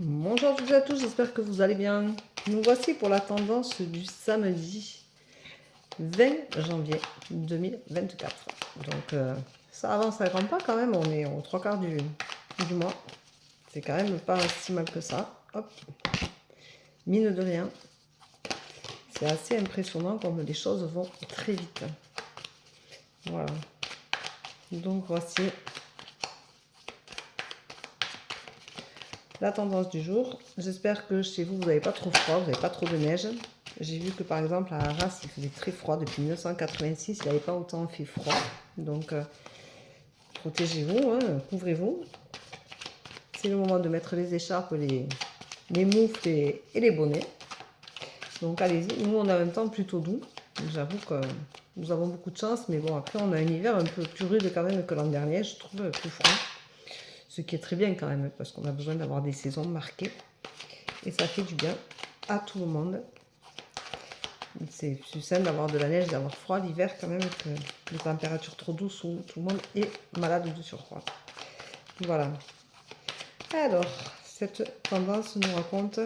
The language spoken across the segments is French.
Bonjour à toutes et à tous, j'espère que vous allez bien. Nous voici pour la tendance du samedi 20 janvier 2024. Donc ça avance à grands pas quand même, on est aux trois quarts du mois. C'est quand même pas si mal que ça. Hop, mine de rien. C'est assez impressionnant comme les choses vont très vite. Voilà. Donc voici la tendance du jour. J'espère que chez vous, vous n'avez pas trop froid, vous n'avez pas trop de neige. J'ai vu que par exemple à Arras, il faisait très froid depuis 1986, il n'avait pas autant fait froid. Donc protégez-vous, hein, couvrez-vous. C'est le moment de mettre les écharpes, les moufles et les bonnets. Donc allez-y, nous on a un temps plutôt doux. J'avoue que nous avons beaucoup de chance, mais bon après on a un hiver un peu plus rude quand même que l'an dernier, je trouve plus froid. Ce qui est très bien quand même, parce qu'on a besoin d'avoir des saisons marquées. Et ça fait du bien à tout le monde. C'est plus simple d'avoir de la neige, d'avoir froid l'hiver quand même que les températures trop douces où tout le monde est malade de surcroît. Voilà. Alors, cette tendance nous raconte...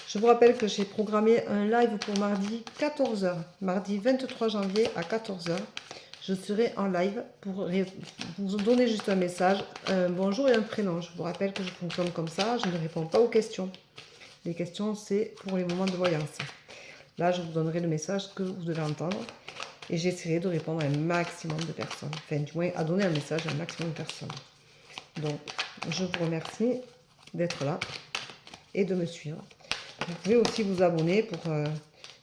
Je vous rappelle que j'ai programmé un live pour mardi 14h. Mardi 23 janvier à 14h. Je serai en live pour vous donner juste un message, un bonjour et un prénom. Je vous rappelle que je fonctionne comme ça, je ne réponds pas aux questions. Les questions, c'est pour les moments de voyance. Là, je vous donnerai le message que vous devez entendre et j'essaierai de répondre à un maximum de personnes. Enfin, du moins, à donner un message à un maximum de personnes. Donc, je vous remercie d'être là et de me suivre. Vous pouvez aussi vous abonner pour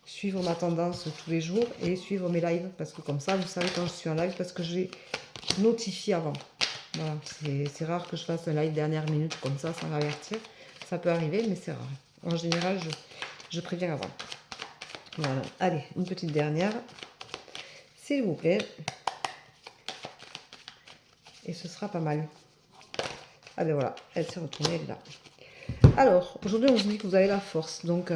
suivre ma tendance tous les jours et suivre mes lives. Parce que comme ça, vous savez quand je suis en live parce que j'ai notifié avant. Voilà, c'est rare que je fasse un live dernière minute comme ça sans avertir. Ça peut arriver, mais c'est rare. En général, je préviens avant. Voilà, allez, une petite dernière, s'il vous plaît. Et ce sera pas mal. Ah ben voilà, elle s'est retournée, elle est là. Alors, aujourd'hui, on vous dit que vous avez la force. Donc,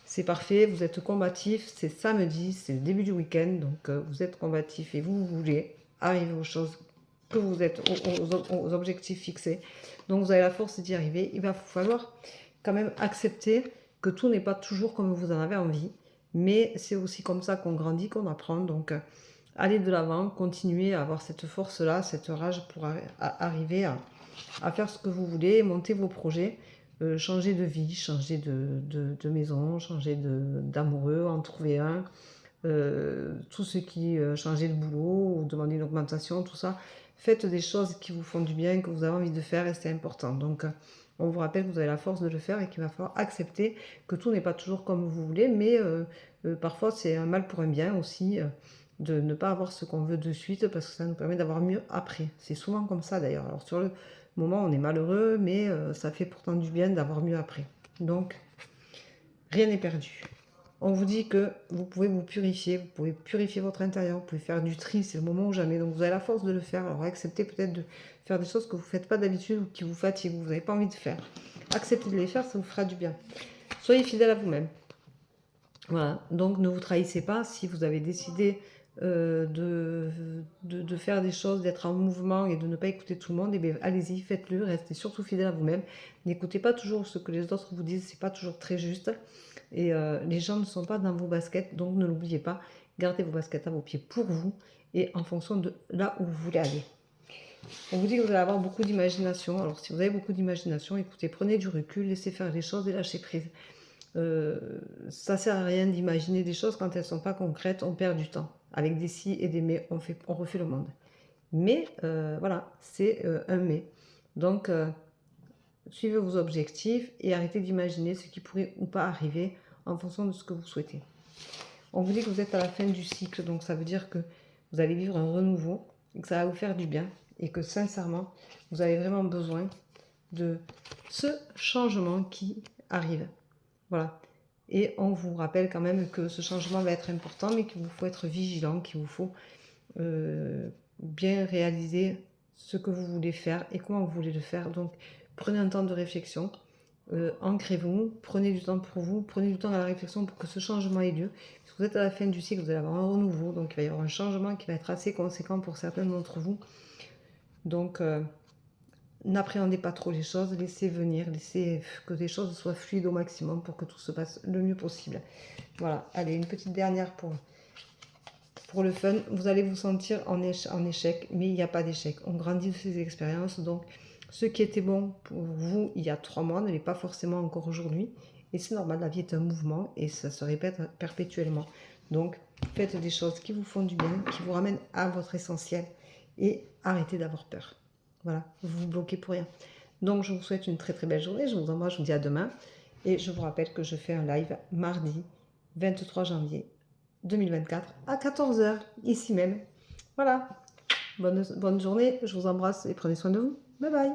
c'est parfait, vous êtes combatif. C'est samedi, c'est le début du week-end. Donc, vous êtes combatif et vous voulez arriver aux choses que vous êtes, aux objectifs fixés. Donc, vous avez la force d'y arriver. Il va falloir quand même accepter que tout n'est pas toujours comme vous en avez envie. Mais c'est aussi comme ça qu'on grandit, qu'on apprend. Donc, allez de l'avant, continuez à avoir cette force-là, cette rage pour arriver à faire ce que vous voulez, monter vos projets, changer de vie, changer de maison, changer d'amoureux, en trouver un. Tout ce qui changer de boulot ou demander une augmentation, tout ça. Faites des choses qui vous font du bien, que vous avez envie de faire et c'est important. Donc, on vous rappelle que vous avez la force de le faire et qu'il va falloir accepter que tout n'est pas toujours comme vous voulez, mais parfois c'est un mal pour un bien aussi de ne pas avoir ce qu'on veut de suite parce que ça nous permet d'avoir mieux après. C'est souvent comme ça d'ailleurs. Alors sur le moment on est malheureux, mais ça fait pourtant du bien d'avoir mieux après. Donc, rien n'est perdu. On vous dit que vous pouvez vous purifier, vous pouvez purifier votre intérieur, vous pouvez faire du tri, c'est le moment ou jamais. Donc vous avez la force de le faire. Alors acceptez peut-être de faire des choses que vous ne faites pas d'habitude ou qui vous fatiguent, vous n'avez pas envie de faire. Acceptez de les faire, ça vous fera du bien. Soyez fidèle à vous-même. Voilà, donc ne vous trahissez pas si vous avez décidé de faire des choses, d'être en mouvement et de ne pas écouter tout le monde, et bien allez-y, faites-le, restez surtout fidèle à vous-même. N'écoutez pas toujours ce que les autres vous disent, c'est pas toujours très juste. Et les gens ne sont pas dans vos baskets, donc ne l'oubliez pas. Gardez vos baskets à vos pieds pour vous et en fonction de là où vous voulez aller. On vous dit que vous allez avoir beaucoup d'imagination. Alors si vous avez beaucoup d'imagination, écoutez, prenez du recul, laissez faire les choses et lâchez prise. Ça sert à rien d'imaginer des choses quand elles ne sont pas concrètes, on perd du temps. Avec des si et des mais, on refait le monde. Mais voilà, c'est un mais. Donc, suivez vos objectifs et arrêtez d'imaginer ce qui pourrait ou pas arriver en fonction de ce que vous souhaitez. On vous dit que vous êtes à la fin du cycle, donc ça veut dire que vous allez vivre un renouveau et que ça va vous faire du bien et que sincèrement, vous avez vraiment besoin de ce changement qui arrive. Voilà. Et on vous rappelle quand même que ce changement va être important, mais qu'il vous faut être vigilant, qu'il vous faut bien réaliser ce que vous voulez faire et comment vous voulez le faire. Donc, prenez un temps de réflexion, ancrez-vous, prenez du temps pour vous, prenez du temps à la réflexion pour que ce changement ait lieu. Si vous êtes à la fin du cycle, vous allez avoir un renouveau, donc il va y avoir un changement qui va être assez conséquent pour certains d'entre vous. Donc, n'appréhendez pas trop les choses, laissez venir, laissez que les choses soient fluides au maximum pour que tout se passe le mieux possible. Voilà, allez, une petite dernière pour le fun. Vous allez vous sentir en échec, mais il n'y a pas d'échec. On grandit de ces expériences, donc ce qui était bon pour vous il y a 3 mois ne l'est pas forcément encore aujourd'hui. Et c'est normal, la vie est un mouvement et ça se répète perpétuellement. Donc, faites des choses qui vous font du bien, qui vous ramènent à votre essentiel et arrêtez d'avoir peur. Voilà, vous vous bloquez pour rien. Donc, je vous souhaite une très très belle journée. Je vous embrasse, je vous dis à demain. Et je vous rappelle que je fais un live mardi 23 janvier 2024 à 14 h, ici même. Voilà, bonne journée, je vous embrasse et prenez soin de vous. Bye bye.